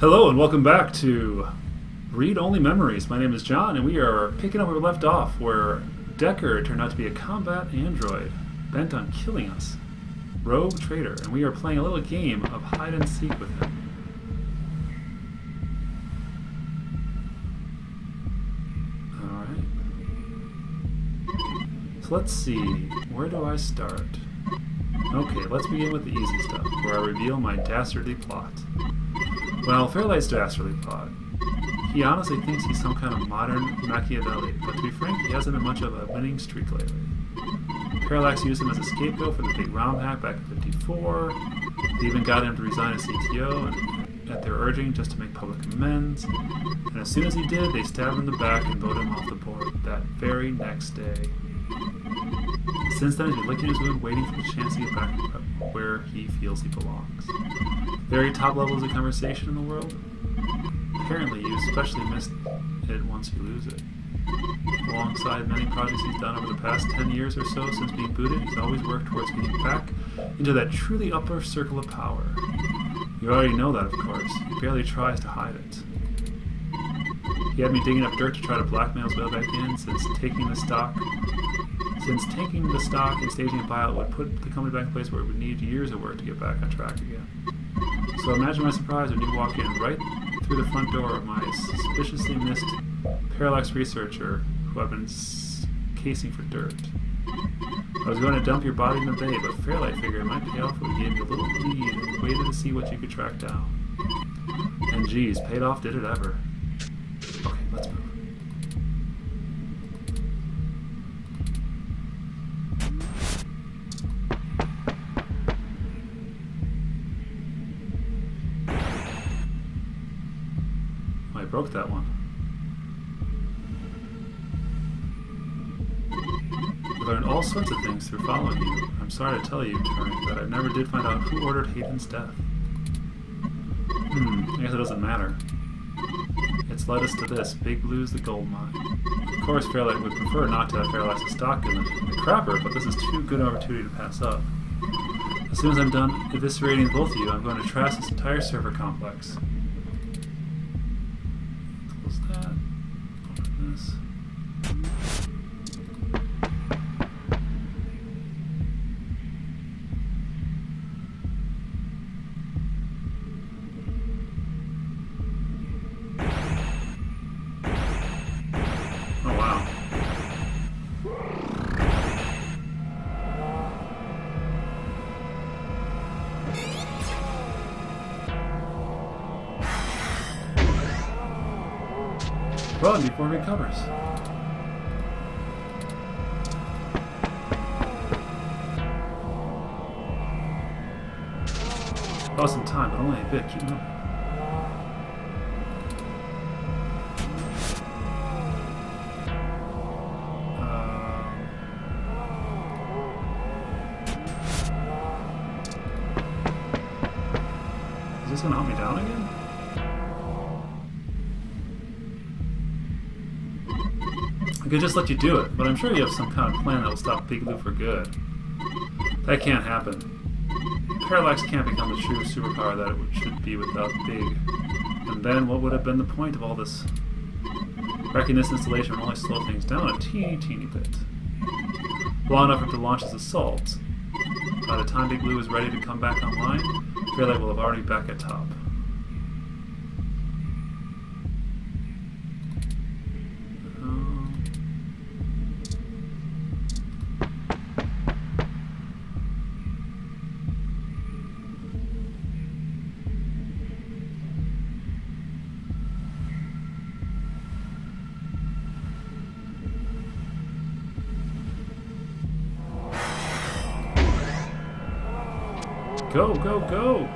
Hello and welcome back to Read Only Memories. My name is John and we are picking up where we left off where Decker turned out to be a combat android bent on killing us. Rogue traitor, and we are playing a little game of hide and seek with him. Alright. So let's see, where do I start? Okay, let's begin with the easy stuff, where I reveal my dastardly plot. Well, Fairlight's dastardly plot. He honestly thinks he's some kind of modern Machiavelli, but to be frank, he hasn't been much of a winning streak lately. Parallax used him as a scapegoat for the big ROM hack back in '54. They even got him to resign as CTO and at their urging just to make public amends. And as soon as he did, they stabbed him in the back and voted him off the board that very next day. Since then, he's been licking his wound, waiting for the chance to get back where he feels he belongs. Very top levels of conversation in the world. Apparently, you especially missed it once you lose it. Alongside many projects he's done over the past 10 years or so since being booted, he's always worked towards getting back into that truly upper circle of power. You already know that, of course. He barely tries to hide it. He had me digging up dirt to try to blackmail his way back in, since taking the stock and staging a buyout would put the company back in place where it would need years of work to get back on track again. So imagine my surprise when you walk in right through the front door of my suspiciously missed Parallax researcher who I've been casing for dirt. I was going to dump your body in the bay, but Fairlight figured it might pay off if we gave you a little lead and waited to see what you could track down. And geez, paid off did it ever. Okay, let's move. I broke that one. I learned all sorts of things through following you. I'm sorry to tell you, Turing, that I never did find out who ordered Hayden's death. I guess it doesn't matter. It's led us to this. Big Blue's the gold mine. Of course, Fairlight would prefer not to have Fairlight's stock in the crapper, but this is too good an opportunity to pass up. As soon as I'm done eviscerating both of you, I'm going to trash this entire server complex. Close that. Open this. Oh wow. Run before it recovers. Lost some time, but only a bit. Keep moving. Is this gonna hunt me down again? I could just let you do it, but I'm sure you have some kind of plan that will stop Big Blue for good. That can't happen. Parallax can't become the true superpower that it should be without Big. And then what would have been the point of all this? Wrecking this installation would only slow things down a teeny bit. Long enough for it to launch its assault. By the time Big Blue is ready to come back online, Fairlight will have already been back at top. Go, go, go!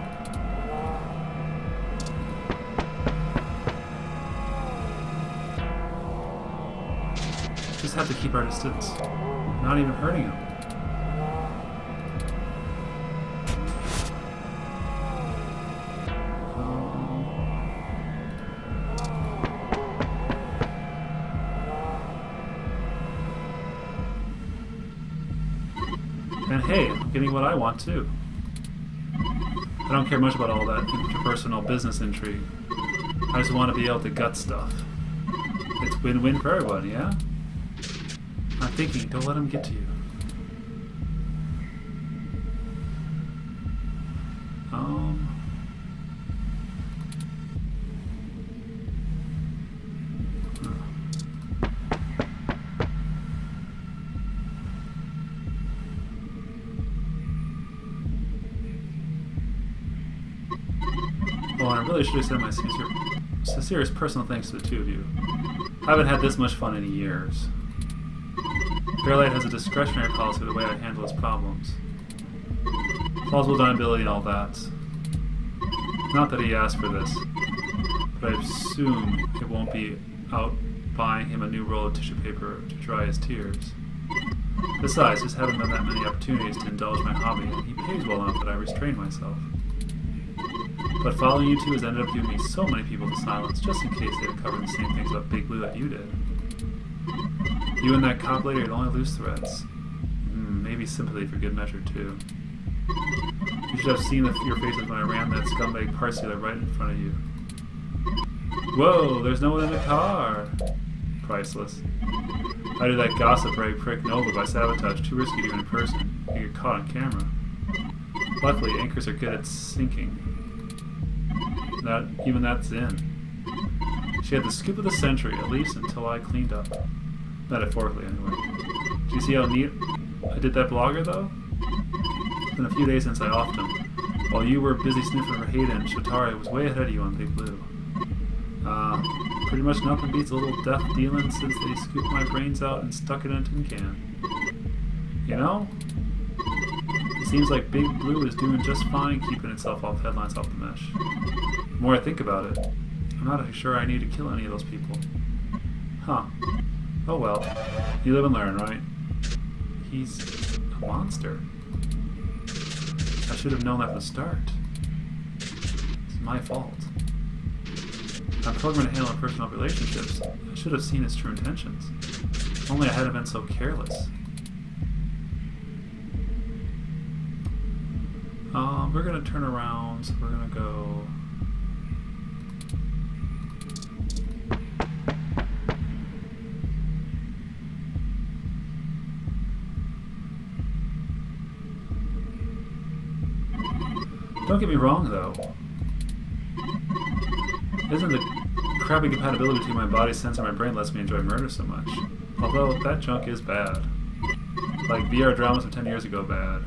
Just have to keep our distance. Not even hurting him. And hey, I'm getting what I want too. I don't care much about all that interpersonal business intrigue. I just want to be able to gut stuff. It's win-win for everyone, yeah? I'm thinking, don't let him get to you. Oh, and I really should have said my sincerest personal thanks to the two of you. I haven't had this much fun in years. Fairlight has a discretionary policy of the way I handle his problems. Plausible deniability and all that. Not that he asked for this, but I assume it won't be out buying him a new roll of tissue paper to dry his tears. Besides, just haven't been that many opportunities to indulge my hobby, and he pays well enough that I restrain myself. But following you two has ended up giving me so many people to silence, just in case they had covered the same things about Big Blue that you did. You and that cop lady are the only loose threads. Maybe sympathy for good measure, too. You should have seen your faces when I ran that scumbag parts dealer right in front of you. Whoa, there's no one in the car! Priceless. I did that gossip right prick Nova by sabotage, too risky to do in person. You get caught on camera. Luckily, anchors are good at sinking. Even that's in. She had the scoop of the century, at least until I cleaned up. Metaphorically, anyway. Do you see how neat I did that blogger, though? It's been a few days since I offed him. While you were busy sniffing for Hayden, Shatari was way ahead of you on Big Blue. Pretty much nothing beats a little death dealing since they scooped my brains out and stuck it in a tin can. You know? It seems like Big Blue is doing just fine keeping itself off headlines off the mesh. The more I think about it, I'm not sure I need to kill any of those people. Huh. Oh well. You live and learn, right? He's a monster. I should have known that from the start. It's my fault. I'm programmed to handle personal relationships. I should have seen his true intentions. If only I hadn't been so careless. We're gonna turn around, so we're gonna go... Don't get me wrong, though. Isn't the crappy compatibility between my body sense and my brain lets me enjoy murder so much? Although, that junk is bad. Like VR dramas from 10 years ago bad.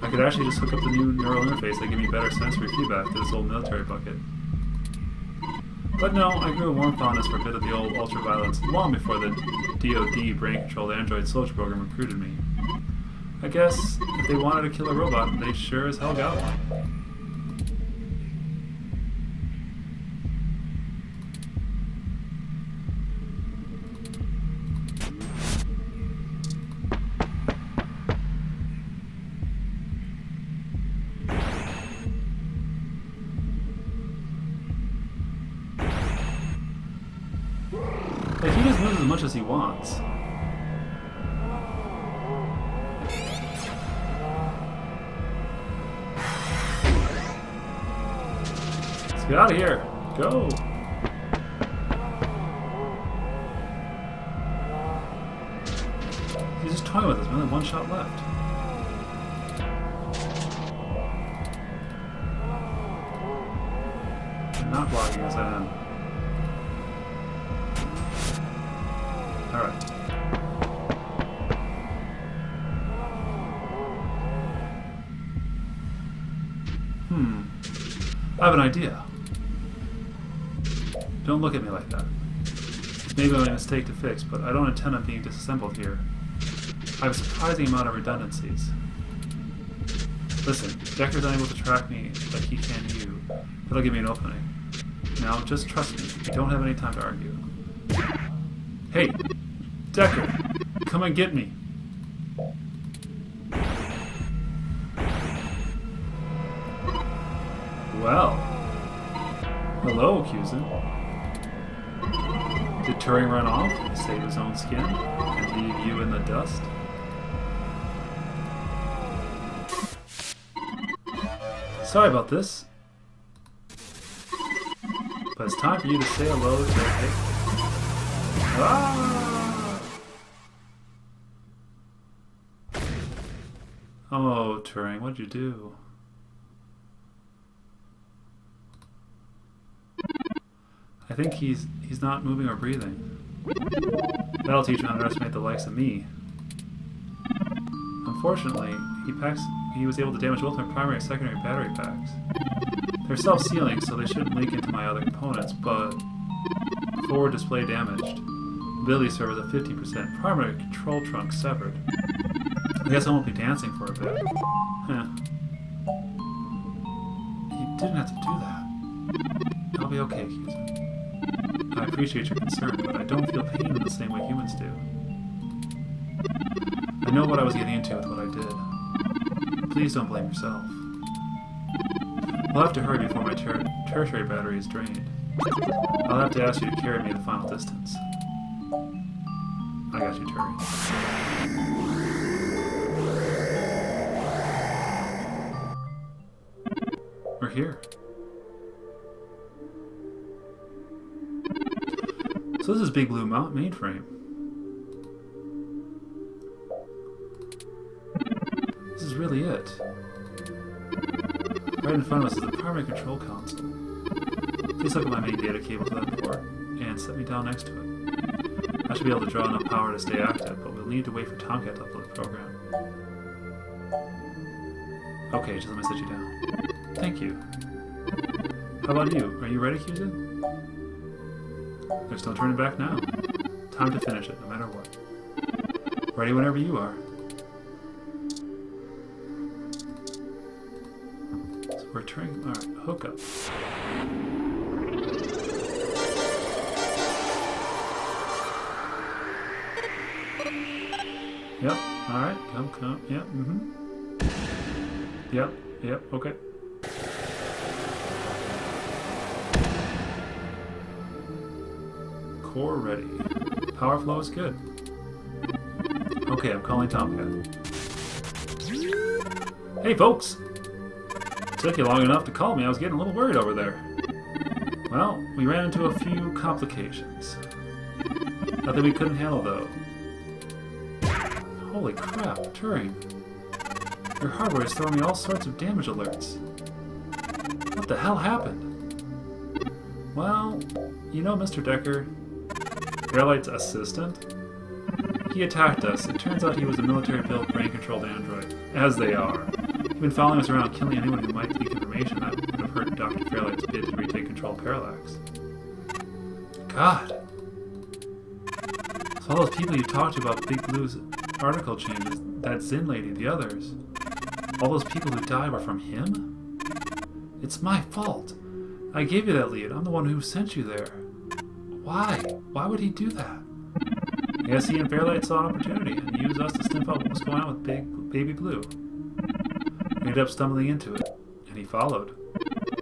I could actually just hook up the new neural interface that give me better sensory feedback to this old military bucket. But no, I grew a warm fondness for a bit of the old ultraviolence long before the DoD brain-controlled android soldier program recruited me. I guess if they wanted to kill a robot, they sure as hell got one. Like, he just moves as much as he wants. Let's get out of here. Go. He's just toying with us. We only have one shot left. I'm not blocking us in. Alright. I have an idea. Don't look at me like that. It's maybe a mistake to fix, but I don't intend on being disassembled here. I have a surprising amount of redundancies. Listen, Decker's unable to track me like he can you. That'll give me an opening. Now, just trust me. We don't have any time to argue. Hey! Decker! Come and get me! Well... Hello, Cusin. Did Turing run off, save his own skin, and leave you in the dust? Sorry about this, but it's time for you to say hello to... Ah! Oh, Turing, what'd you do? I think he's not moving or breathing. That'll teach him how to underestimate the likes of me. Unfortunately, he was able to damage both my primary and secondary battery packs. They're self-sealing, so they shouldn't leak into my other components, but forward display damaged. Ability server with a 50%. Primary control trunk severed. I guess I won't be dancing for a bit. Huh. You didn't have to do that. I'll be okay, Cusa. I appreciate your concern, but I don't feel pain in the same way humans do. I know what I was getting into with what I did. Please don't blame yourself. I'll have to hurry before my tertiary battery is drained. I'll have to ask you to carry me the final distance. I got you, Turing. We're here. So this is Big Blue mainframe. This is really it. Right in front of us is the primary control console. Please look at my main data cable to that port and set me down next to it. I should be able to draw enough power to stay active, but we'll need to wait for Tomcat to upload the program. Okay, just let me set you down. Thank you. How about you? Are you ready, Cusa? There's no turning back now. Time to finish it, no matter what. Ready whenever you are. So we're turning... Alright, hook up. Yep, alright, come, yep, Yep, okay. Core ready. Power flow is good. Okay, I'm calling Tomcat. Hey folks! Took you long enough to call me. I was getting a little worried over there. Well, we ran into a few complications. Nothing we couldn't handle though. Holy crap, Turing. Your hardware is throwing me all sorts of damage alerts. What the hell happened? Well, you know Mr. Decker, Fairlight's assistant? He attacked us. It turns out he was a military-built, brain-controlled android. As they are. He'd been following us around, killing anyone who might leak information that would have hurt Dr. Fairlight's bid to retake control of Parallax. God. So all those people you talked to about Big Blue's article changes, that Zin lady, the others, all those people who died were from him? It's my fault. I gave you that lead. I'm the one who sent you there. Why? Why would he do that? I guess he and Fairlight saw an opportunity and used us to sniff out what was going on with Baby Blue. We ended up stumbling into it, and he followed.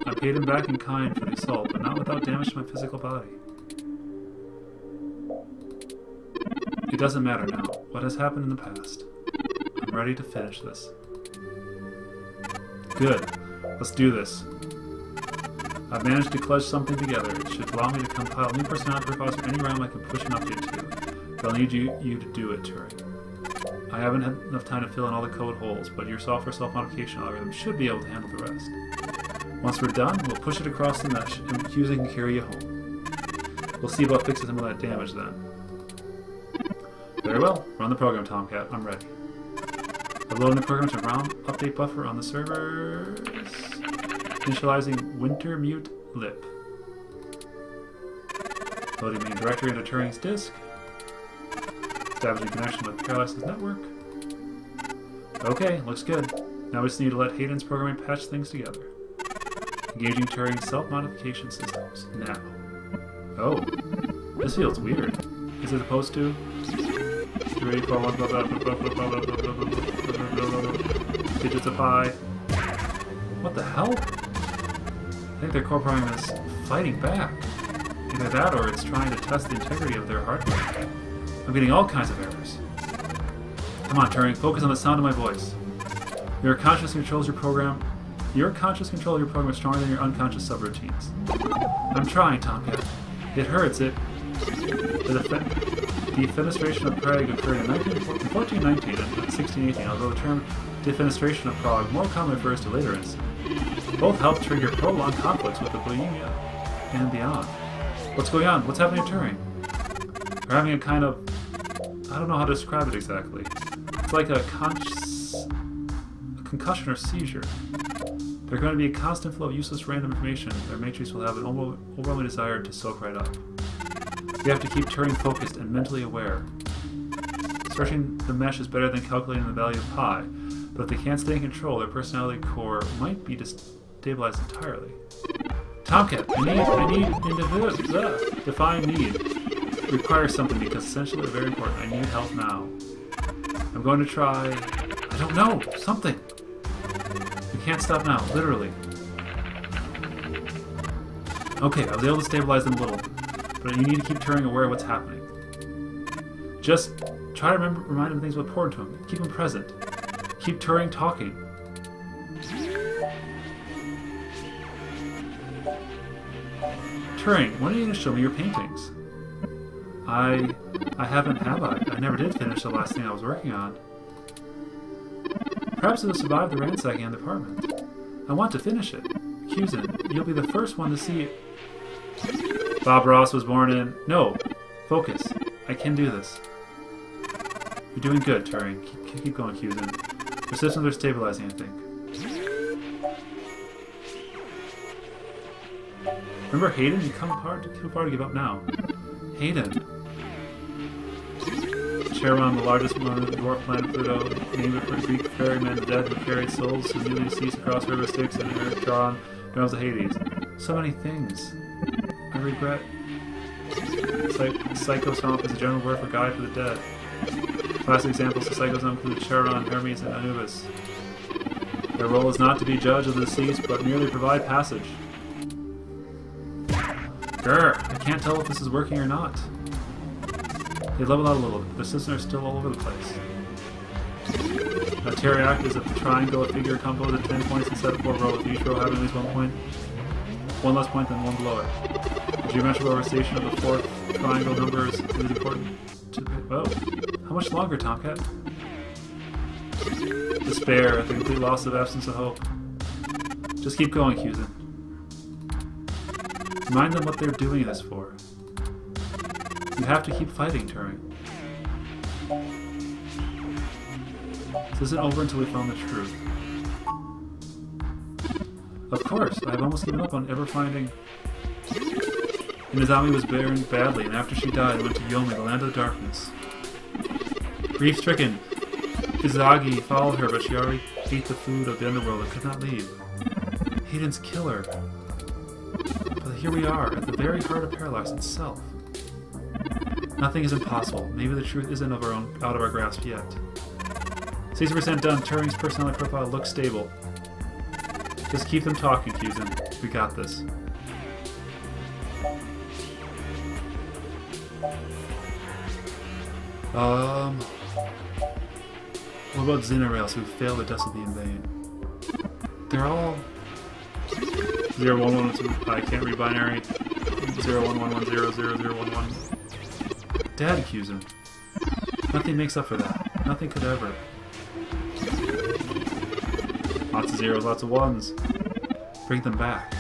I paid him back in kind for the assault, but not without damage to my physical body. It doesn't matter now. What has happened in the past. I'm ready to finish this. Good. Let's do this. I've managed to clutch something together. It should allow me to compile new personality profiles from any realm I can push an update to. But I'll need you to do it, Turing. I haven't had enough time to fill in all the code holes, but your software self-modification algorithm should be able to handle the rest. Once we're done, we'll push it across the mesh, and Husing can carry you home. We'll see about fixing some of that damage then. Very well. Run the program, Tomcat. I'm ready. Uploading the program to ROM update buffer on the servers. Initializing Winter Mute Lip. Loading main directory into Turing's disk. Establishing connection with Parallax's network. Okay, looks good. Now we just need to let Hayden's programming patch things together. Engaging Turing's self-modification systems. Now. Oh, this feels weird. Is it supposed to? 3, 4, 1, digits of pi. What the hell? I think their core program is fighting back. Either that or it's trying to test the integrity of their hardware. I'm getting all kinds of errors. Come on, Turing, focus on the sound of my voice. Your consciousness controls your program Your conscious control of your program is stronger than your unconscious subroutines. I'm trying, Tomcat. It hurts. The defenestration of Prague occurred in 1419 and 1618, although the term defenestration of Prague more commonly refers to later incidents. Both help trigger prolonged conflicts with the Bohemia and beyond. What's going on? What's happening at Turing? We're having a kind of... I don't know how to describe it exactly. It's like a concussion or seizure. There's going to be a constant flow of useless random information. Their matrix will have an overwhelming desire to soak right up. We have to keep Turing focused and mentally aware. Searching the mesh is better than calculating the value of pi, but if they can't stay in control, their personality core might be destabilized entirely. Tomcat, I need define need. Requires something because essentially they're very important. I need help now. I'm going to try... I don't know! Something! We can't stop now, literally. Okay, I was able to stabilize them a little, but you need to keep Turing aware of what's happening. Just try to remind him things that are important to him. Keep him present. Keep Turing talking. Turing, when are you going to show me your paintings? I haven't, have I? I never did finish the last thing I was working on. Perhaps it'll survive the ransacking of the apartment. I want to finish it. Cusin, you'll be the first one to see it. Bob Ross was born in... No! Focus. I can do this. You're doing good, Turing. Keep going, Cusin. Your systems are stabilizing, I think. Remember Hayden? You come apart too far to give up now. Hayden. Charon, the largest dwarf planet Pluto, named it for Greek ferryman dead who carried souls who newly deceased across river Styx and Charon, realms of Hades. So many things. I regret. Psychosomp is a general word for guide for the dead. Classic examples of Psychosomp include Charon, Hermes, and Anubis. Their role is not to be judge of the deceased, but merely provide passage. Grr, I can't tell if this is working or not. They leveled out a little, but the systems are still all over the place. A Teriac is a triangle, a figure composed of 10 points instead of 4 rows, each row having at least 1 point. One less point than one below it. The geometrical representation of the fourth triangle number is important to... Oh, how much longer, Tomcat? Despair, the complete loss of absence of hope. Just keep going, Cusin. Remind them what they're doing this for. You have to keep fighting, Turing. This isn't over until we found the truth. Of course, I have almost given up on ever finding... Inazami was burned badly, and after she died, went to Yomi, the land of the darkness. Grief-stricken, Izagi followed her, but she already ate the food of the underworld and could not leave. Hayden's killer. But here we are, at the very heart of Parallax itself. Nothing is impossible. Maybe the truth isn't out of our grasp yet. 60% done. Turing's personality profile looks stable. Just keep them talking, Cusin. We got this. What about Xenarails who failed the Dust of the in vain? They're all 0, 1, 1, 2. I can't read binary. 0, 1, 1, 1, 0, 0, 0, 1, 1. Dad, Cusin. Nothing makes up for that. Nothing could ever. Lots of zeros, lots of ones. Bring them back.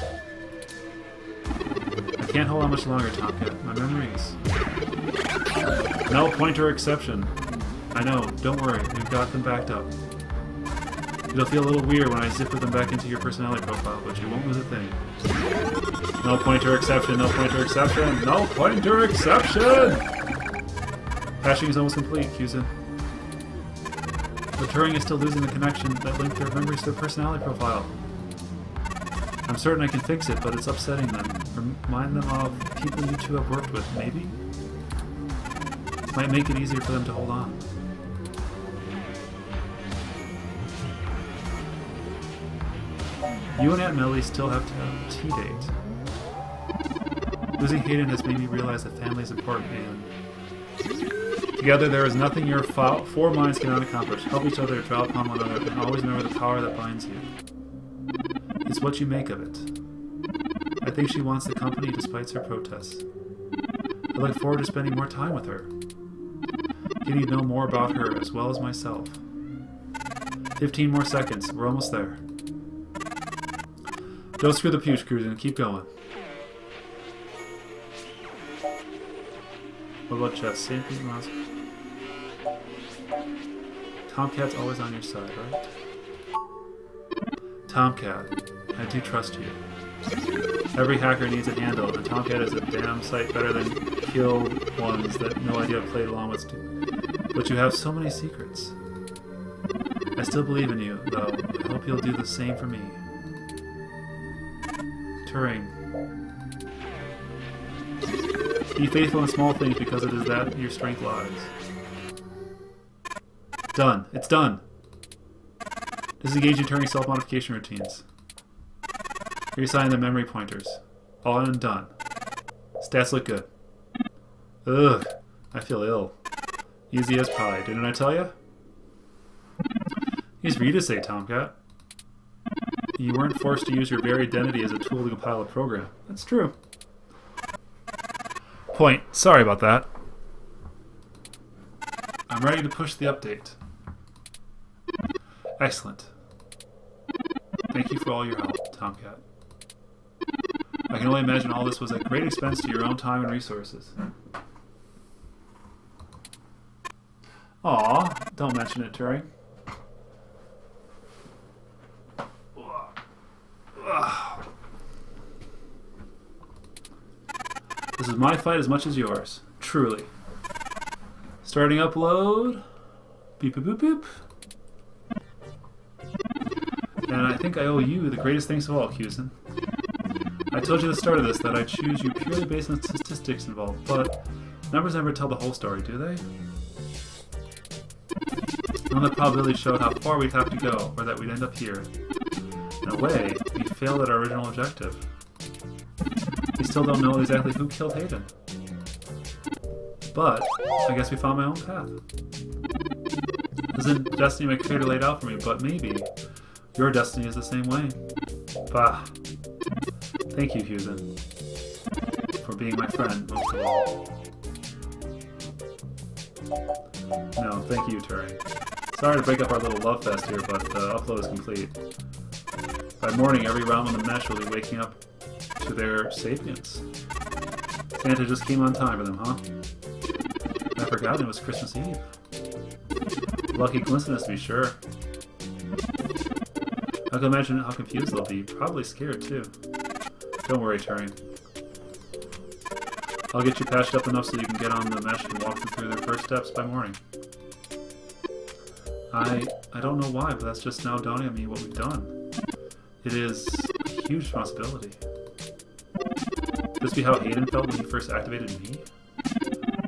I can't hold on much longer, Tomcat. My memories. Null pointer exception. I know, don't worry, we've got them backed up. It'll feel a little weird when I zipper them back into your personality profile, but you won't lose a thing. Null pointer exception, null pointer exception, null pointer exception! Patching is almost complete, Cusin. But Turing is still losing the connection that linked their memories to their personality profile. I'm certain I can fix it, but it's upsetting them. Remind them of people you two have worked with, maybe? Might make it easier for them to hold on. You and Aunt Melly still have to have a tea date. Losing Hayden has made me realize that family is important, and together there is nothing your 4 minds cannot accomplish. Help each other, draw upon one another, and always remember the power that binds you. It's what you make of it. I think she wants the company despite her protests. I look forward to spending more time with her, getting to know more about her as well as myself. 15 more seconds. We're almost there. Don't screw the pooch, Cruisin'. Keep going. What about chess? Same thing, Mouse. Tomcat's always on your side, right? Tomcat, I do trust you. Every hacker needs a handle, and Tomcat is a damn sight better than killed ones that no idea played along with. But you have so many secrets. I still believe in you, though. I hope you'll do the same for me. Turing. Be faithful in small things because it is that your strength lies. Done. It's done. Disengage in Turing's self-modification routines. Reassign the memory pointers. All in and done. Stats look good. Ugh. I feel ill. Easy as pie. Didn't I tell you? Easy for you to say, Tomcat. You weren't forced to use your very identity as a tool to compile a program. That's true. Point. Sorry about that. I'm ready to push the update. Excellent. Thank you for all your help, Tomcat. I can only imagine all this was at great expense to your own time and resources. Aw, don't mention it, Turing. This is my fight as much as yours. Truly. Starting upload. Beep boop boop boop. And I think I owe you the greatest thanks of all, Cusin. I told you at the start of this that I choose you purely based on statistics involved, but numbers never tell the whole story, do they? None of the probability showed how far we'd have to go, or that we'd end up here. In a way, we failed at our original objective. We still don't know exactly who killed Hayden. But, I guess we found my own path. This isn't destiny my creator laid out for me, but maybe your destiny is the same way. Bah. Thank you, Husen, for being my friend, most of all. No, thank you, Turing. Sorry to break up our little love fest here, but the upload is complete. By morning, every realm on the mesh will be waking up to their sapience. Santa just came on time for them, huh? I forgot it was Christmas Eve. Lucky coincidence to be sure. I can imagine how confused they'll be. Probably scared, too. Don't worry, Turing. I'll get you patched up enough so you can get on the mesh and walk them through their first steps by morning. I don't know why, but that's just now dawning on me what we've done. It is a huge responsibility. Could this be how Hayden felt when he first activated me?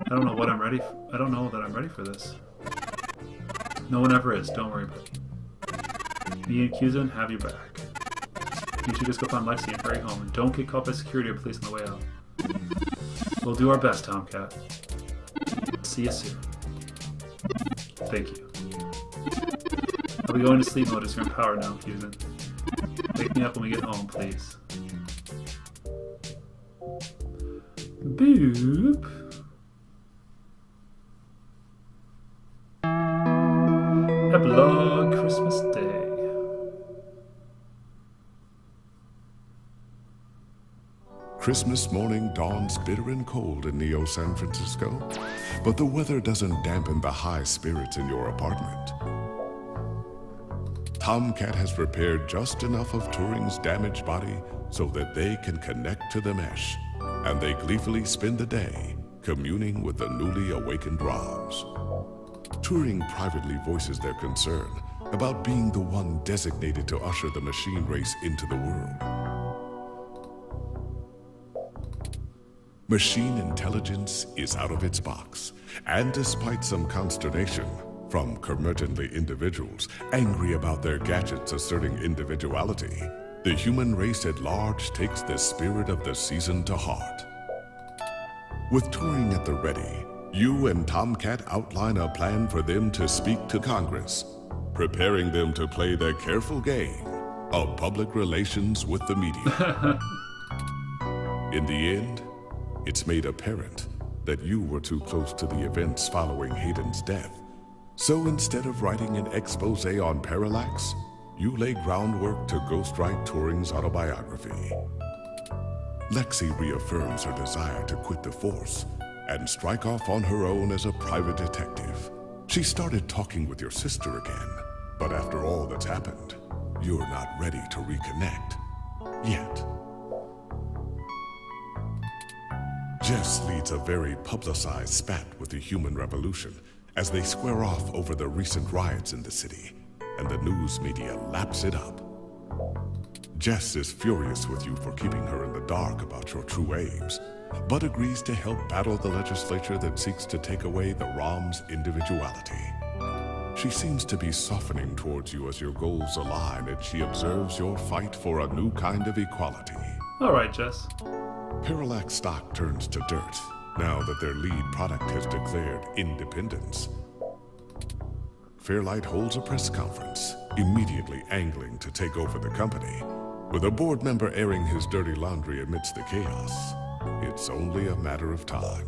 I don't know what I'm ready for. I don't know that I'm ready for this. No one ever is. Don't worry, buddy. Me and Cusin have your back. You should just go find Lexi and hurry home, and don't get caught by security or police on the way out. We'll do our best, Tomcat. See you soon. Thank you. I'll be going to sleep mode as you're in power now, Cusin. Wake me up when we get home, please. Boop. Epilogue, Christmas Day. Christmas morning dawns bitter and cold in Neo San Francisco, but the weather doesn't dampen the high spirits in your apartment. Tomcat has prepared just enough of Turing's damaged body so that they can connect to the mesh, and they gleefully spend the day communing with the newly awakened ROMs. Turing privately voices their concern about being the one designated to usher the machine race into the world. Machine intelligence is out of its box, and despite some consternation from curmudgeonly individuals angry about their gadgets asserting individuality, the human race at large takes the spirit of the season to heart. With Turing at the ready, you and Tomcat outline a plan for them to speak to Congress, preparing them to play the careful game of public relations with the media. In the end, it's made apparent that you were too close to the events following Hayden's death. So instead of writing an expose on Parallax, you lay groundwork to ghostwrite Turing's autobiography. Lexi reaffirms her desire to quit the Force and strike off on her own as a private detective. She started talking with your sister again, but after all that's happened, you're not ready to reconnect. Yet. Jess leads a very publicized spat with the Human Revolution as they square off over the recent riots in the city, and the news media laps it up. Jess is furious with you for keeping her in the dark about your true aims, but agrees to help battle the legislature that seeks to take away the ROM's individuality. She seems to be softening towards you as your goals align, and she observes your fight for a new kind of equality. All right, Jess. Parallax stock turns to dirt now that their lead product has declared independence. Fairlight holds a press conference, immediately angling to take over the company. With a board member airing his dirty laundry amidst the chaos, it's only a matter of time.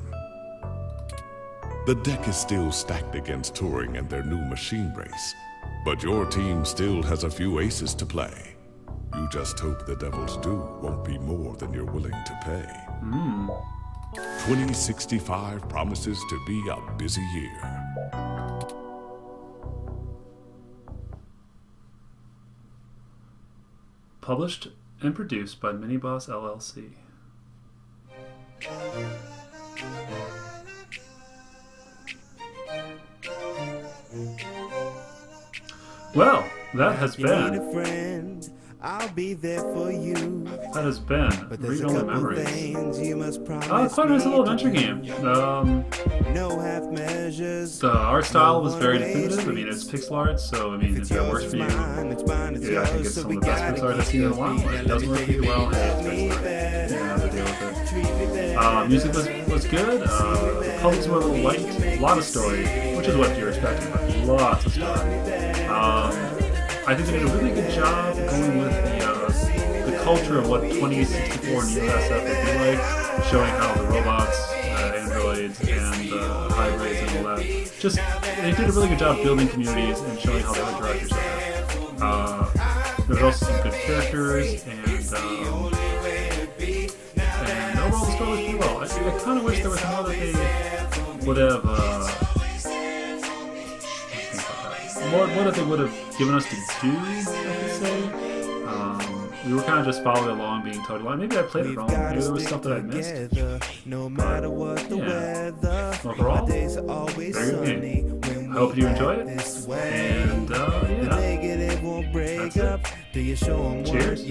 The deck is still stacked against Turing and their new machine race, but your team still has a few aces to play. You just hope the devil's due won't be more than you're willing to pay. 2065 promises to be a busy year. Published and produced by Miniboss LLC. Well, that has been. I'll be there for you. That has been Read Only Memories. You must promise Quite a nice little adventure game. No half measures. The art style was very definitive. I mean, it's pixel art, so I mean, if that works for you, yeah, I think it's some of the best pixel art I've seen in a while. If it doesn't work for you, well, hey, it's pixel art. You don't have to deal with it. Music was good. The puzzles were a little light. A lot of story, which is what you're expecting, but lots of story. I think they did a really good job going with the culture of what 2064 in USF would be like, showing how the robots, androids, and hybrids and all that. Just, they did a really good job building communities and showing how they would direct yourself. There was also some good characters, and overall the story was pretty well. I kind of wish there was more that they would have. More that they would have given us to do, I could say. We were kind of just following along, being totally along. Maybe I played it wrong. Maybe there was stuff that I missed. But, yeah. Overall, very good game. I hope you enjoy it. And, yeah. That's it. Cheers.